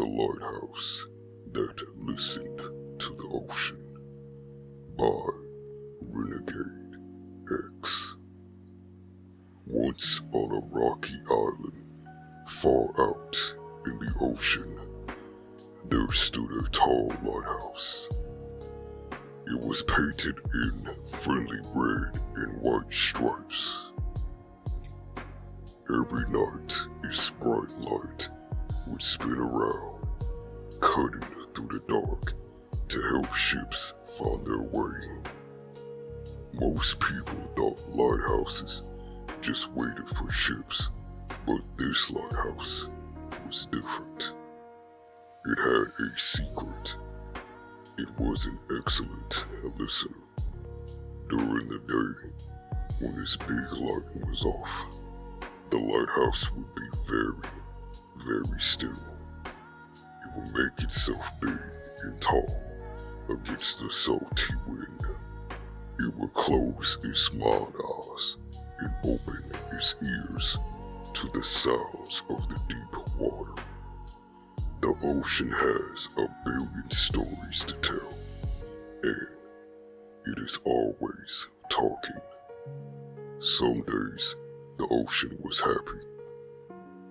The Lighthouse That Listened to the Ocean by Renegade X. Once on a rocky island far out in the ocean, there stood a tall lighthouse. It was painted in friendly red and white stripes. Every night, its bright light would spin around, cutting through the dark to help ships find their way. Most people thought lighthouses just waited for ships, but this lighthouse was different. It had a secret. It was an excellent listener. During the day, when its big light was off, the lighthouse would be very still. It would make itself big and tall against the salty wind. It would close its mild eyes and open its ears to the sounds of the deep water. The ocean has a billion stories to tell, and it is always talking. Some days, the ocean was happy.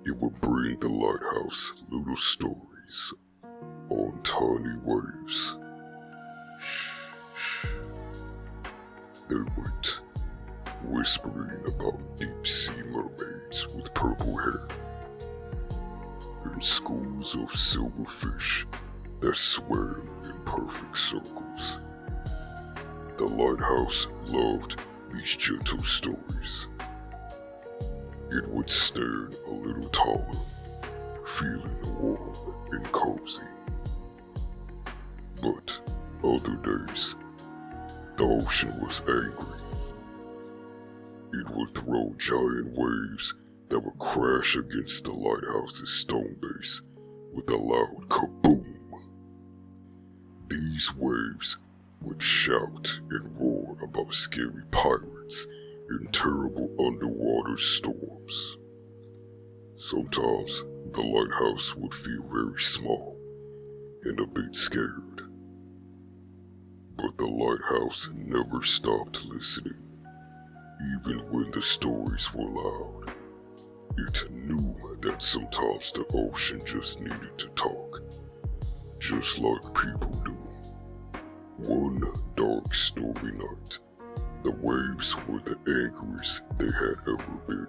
It would bring the lighthouse little stories on tiny waves. Shh. They went whispering about deep sea mermaids with purple hair and schools of silverfish that swam in perfect circles. The lighthouse loved these gentle stories. It would stand a little taller, feeling warm and cozy. But other days, the ocean was angry. It would throw giant waves that would crash against the lighthouse's stone base with a loud kaboom. These waves would shout and roar about scary pirates and terrible underwater storms. Sometimes the lighthouse would feel very small and a bit scared. But the lighthouse never stopped listening, even when the stories were loud. It knew that sometimes the ocean just needed to talk, just like people do. One dark, stormy night, the waves were the angriest they had ever been.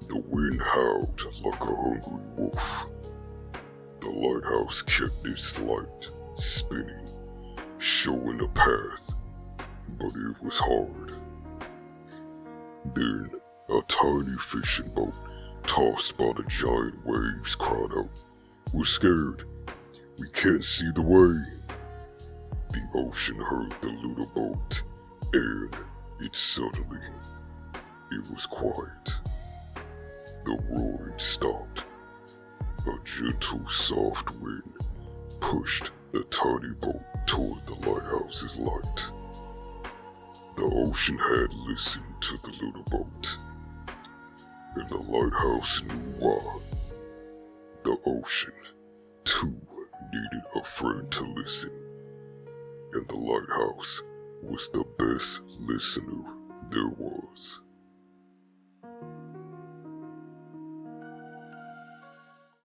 The wind howled like a hungry wolf. The lighthouse kept its light spinning, showing a path, but it was hard. Then a tiny fishing boat, tossed by the giant waves, cried out, "We're scared. We can't see the way." The ocean heard the little boat, and it was quiet. The roaring stopped. A gentle, soft wind pushed the tiny boat toward the lighthouse's light. The ocean had listened to the little boat, and the lighthouse knew why. The ocean, too, needed a friend to listen, and the lighthouse was the best listener there was.